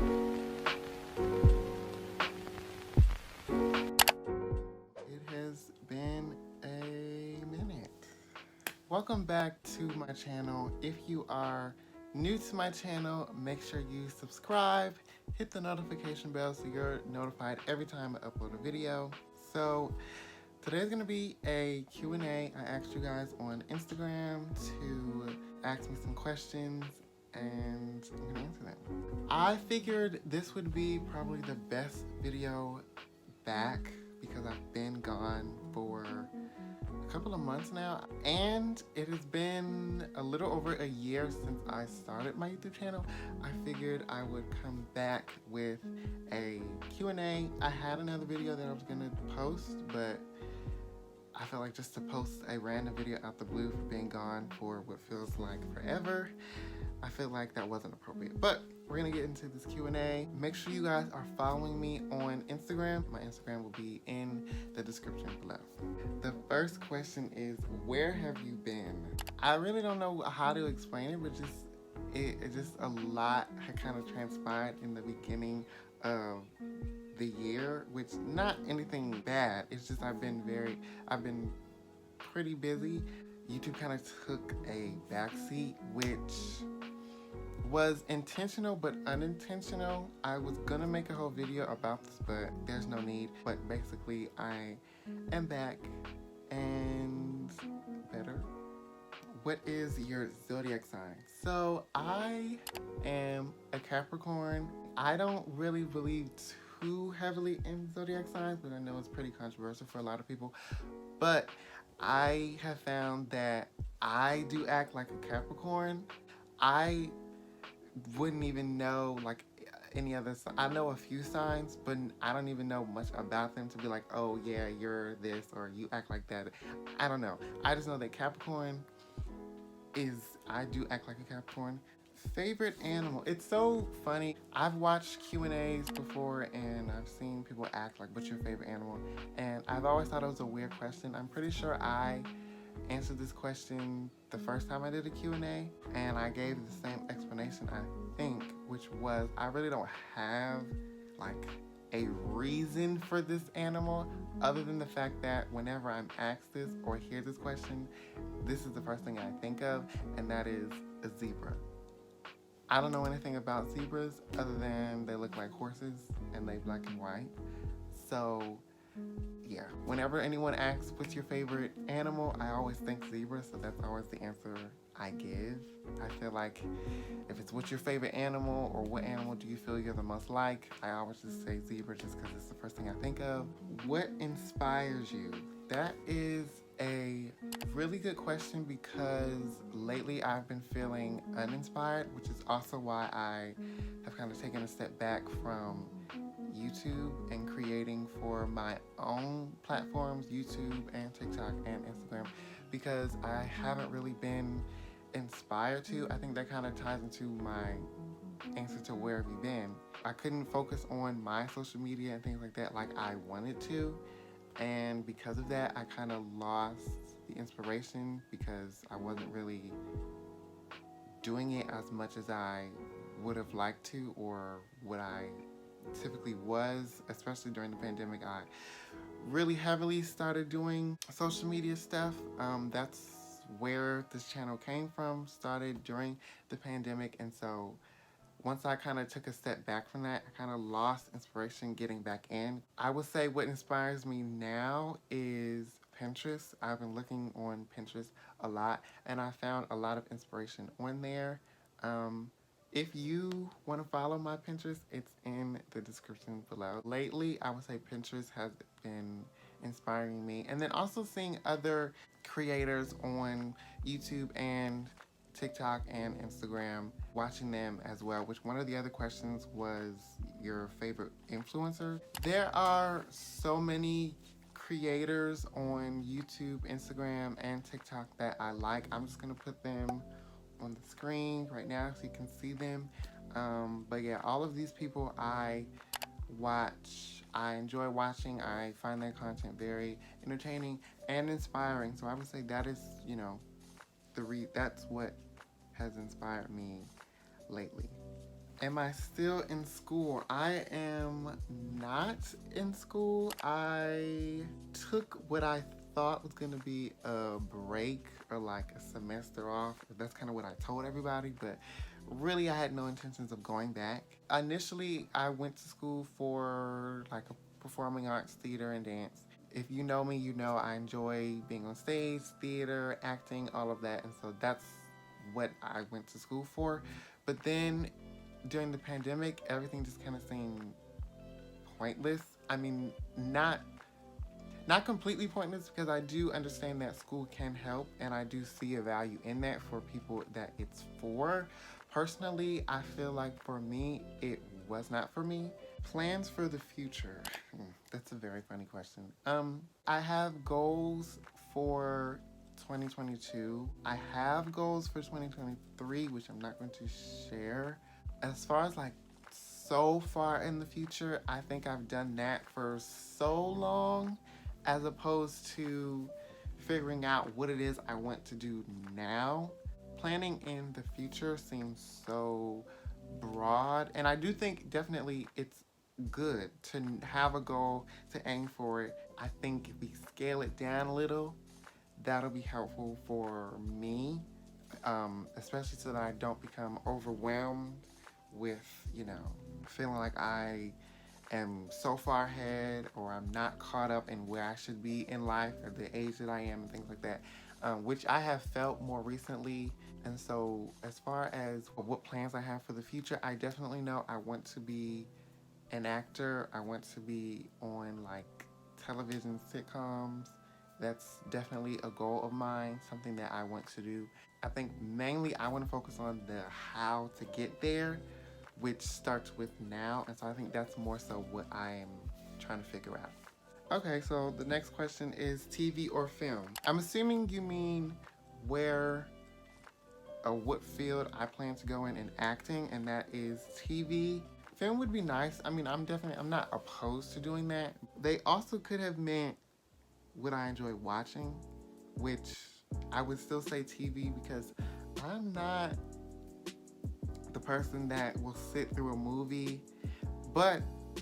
It has been a minute. Welcome back to my channel. If you are new to my channel, make sure you subscribe, hit the notification bell so you're notified every time I upload a video. So today's gonna be a Q&A. I asked you guys on Instagram to ask me some questions and I'm gonna answer them. I figured this would be probably the best video back because I've been gone for a couple of months now, and it has been a little over a year since I started my YouTube channel. I figured I would come back with a Q&A. I had another video that I was gonna post, but I felt like just to post a random video out the blue for being gone for what feels like forever, I feel like that wasn't appropriate. But we're gonna get into this Q&A. Make sure you guys are following me on Instagram. My Instagram will be in the description below. The first question is, where have you been? I really don't know how to explain it, but it just a lot had kind of transpired in the beginning of the year, which not anything bad. It's just I've been pretty busy. YouTube kind of took a backseat, which was intentional but unintentional. I was gonna make a whole video about this, but there's no need. But basically, I am back and better. What is your zodiac sign? So I am a Capricorn. I don't really believe too heavily in zodiac signs, but I know it's pretty controversial for a lot of people. But I have found that I do act like a Capricorn. I wouldn't even know like any other. I know a few signs, but I don't even know much about them to be like, oh yeah, you're this or you act like that. I don't know. I just know that Capricorn I do act like a Capricorn. Favorite animal? It's so funny. I've watched Q&As before and I've seen people act like, what's your favorite animal? And I've always thought it was a weird question. I'm pretty sure I answered this question the first time I did a Q&A, and I gave the same explanation, I think, which was I really don't have like a reason for this animal other than the fact that whenever I'm asked this or hear this question, this is the first thing I think of, and that is a zebra. I don't know anything about zebras other than they look like horses and they black and white. So yeah, whenever anyone asks what's your favorite animal, I always think zebra, so that's always the answer I give. I feel like if it's what's your favorite animal or what animal do you feel you're the most like, I always just say zebra just because it's the first thing I think of. What inspires you? That is a really good question because lately I've been feeling uninspired, which is also why I have kind of taken a step back from YouTube and creating for my own platforms, YouTube and TikTok and Instagram, because I haven't really been inspired to. I think that kind of ties into my answer to where have you been. I couldn't focus on my social media and things like that like I wanted to, and because of that I kind of lost the inspiration because I wasn't really doing it as much as I would have liked to or what I typically was, especially during the pandemic. I really heavily started doing social media stuff. That's where this channel came from, started during the pandemic, and so once I kind of took a step back from that, I kind of lost inspiration getting back in. I would say what inspires me now is Pinterest. I've been looking on Pinterest a lot, and I found a lot of inspiration on there. If you want to follow my Pinterest, it's in the description below. Lately, I would say Pinterest has been inspiring me. And then also seeing other creators on YouTube and TikTok and Instagram, watching them as well, which one of the other questions was your favorite influencer. There are so many creators on YouTube, Instagram, and TikTok that I like. I'm just gonna put them on the screen right now so you can see them. But yeah, all of these people I watch, I enjoy watching. I find their content very entertaining and inspiring. So I would say that is, you know, that's what has inspired me lately. Am I still in school? I am not in school. I took what I thought was gonna be a break or like a semester off. That's kind of what I told everybody, but really I had no intentions of going back. Initially, I went to school for like a performing arts, theater, and dance. If you know me, you know I enjoy being on stage, theater, acting, all of that, and so that's what I went to school for. But then during the pandemic, everything just kind of seemed pointless. I mean, not completely pointless, because I do understand that school can help and I do see a value in that for people that it's for. Personally, I feel like for me, it was not for me. Plans for the future. That's a very funny question. I have goals for 2022. I have goals for 2023, which I'm not going to share. As far as like so far in the future, I think I've done that for so long, as opposed to figuring out what it is I want to do now. Planning in the future seems so broad, and I do think definitely it's good to have a goal, to aim for it. I think if we scale it down a little, that'll be helpful for me, especially so that I don't become overwhelmed with, feeling like I am so far ahead or I'm not caught up in where I should be in life or the age that I am and things like that, which I have felt more recently. And so as far as what plans I have for the future, I definitely know I want to be an actor. I want to be on like television sitcoms. That's definitely a goal of mine, something that I want to do. I think mainly I want to focus on the how to get there, which starts with now. And so I think that's more so what I am trying to figure out. Okay, so the next question is TV or film. I'm assuming you mean where or what field I plan to go in acting, and that is TV. Film would be nice. I mean, I'm not opposed to doing that. They also could have meant what I enjoy watching, which I would still say TV, because I'm not the person that will sit through a movie, but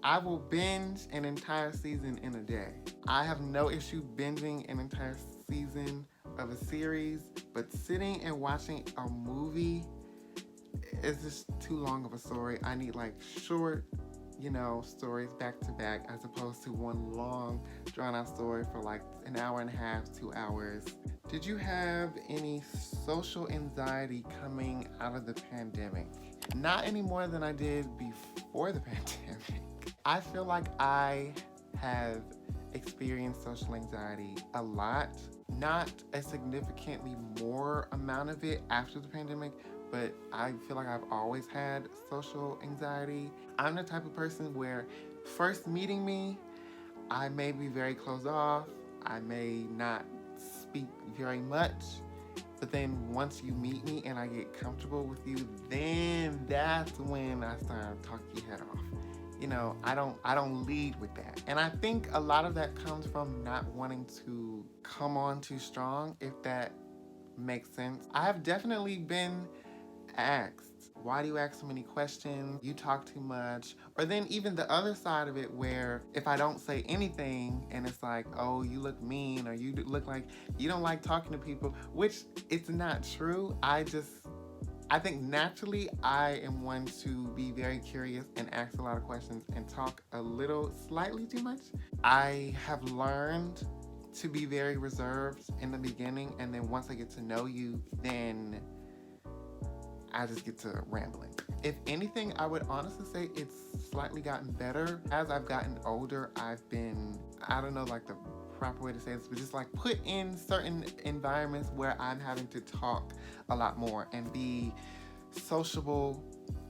I will binge an entire season in a day. I have no issue binging an entire season of a series, but sitting and watching a movie is just too long of a story. I need like short, stories back to back, as opposed to one long drawn out story for like an hour and a half, 2 hours. Did you have any social anxiety coming out of the pandemic? Not any more than I did before the pandemic. I feel like I have experienced social anxiety a lot, not a significantly more amount of it after the pandemic, but I feel like I've always had social anxiety. I'm the type of person where first meeting me, I may be very closed off, I may not speak very much, but then once you meet me and I get comfortable with you, then that's when I start talking your head off. I don't lead with that. And I think a lot of that comes from not wanting to come on too strong, if that makes sense. I have definitely been asked, why do you ask so many questions? You talk too much. Or then even the other side of it, where if I don't say anything and it's like, oh, you look mean, or you look like you don't like talking to people, which it's not true. I think naturally I am one to be very curious and ask a lot of questions and talk slightly too much. I have learned to be very reserved in the beginning, and then once I get to know you, then I just get to rambling. If anything, I would honestly say it's slightly gotten better. As I've gotten older, I've been, I don't know like the proper way to say this, but just like put in certain environments where I'm having to talk a lot more and be sociable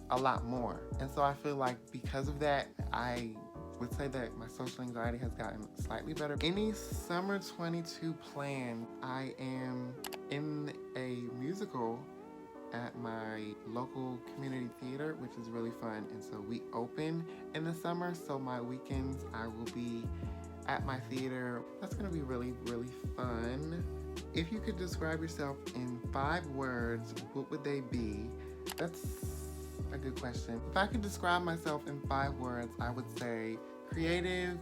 a lot more. And so I feel like because of that, I would say that my social anxiety has gotten slightly better. Any summer 22 plan? I am in a musical at my local community theater, which is really fun. And so we open in the summer, so my weekends I will be at my theater. That's gonna be really, really fun. If you could describe yourself in 5 words, what would they be? That's a good question. If I could describe myself in 5 words, I would say creative,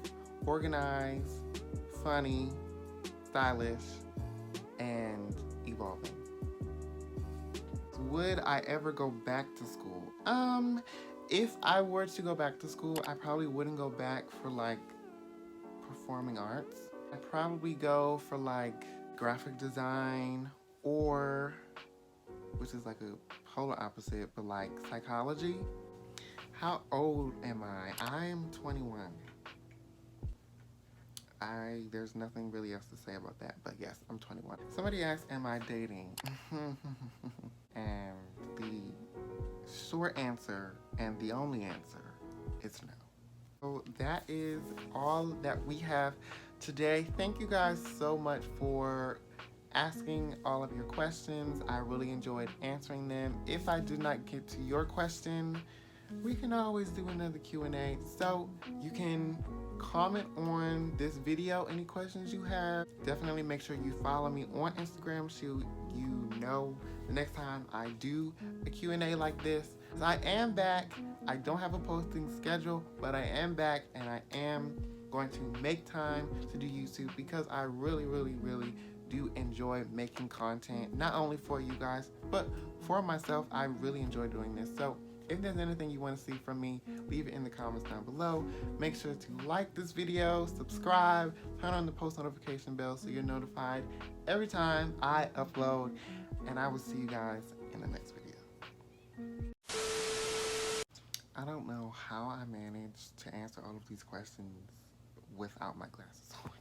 organized, funny, stylish, and evolving. Would I ever go back to school? If I were to go back to school, I probably wouldn't go back for like performing arts. I'd probably go for like graphic design, or, which is like a polar opposite, but like psychology. How old am I? I am 21. There's nothing really else to say about that, but yes, I'm 21. Somebody asked, am I dating? And the short answer, and the only answer, is no. So that is all that we have today. Thank you guys so much for asking all of your questions. I really enjoyed answering them. If I did not get to your question, we can always do another Q&A. So you can comment on this video any questions you have. Definitely make sure you follow me on Instagram so you know the next time I do a Q&A like this. I am back. I don't have a posting schedule, but I am back, and I am going to make time to do YouTube because I really do enjoy making content, not only for you guys, but for myself. I really enjoy doing this. So if there's anything you want to see from me, leave it in the comments down below. Make sure to like this video, subscribe, turn on the post notification bell so you're notified every time I upload, and I will see you guys in the next video. I don't know how I managed to answer all of these questions without my glasses on.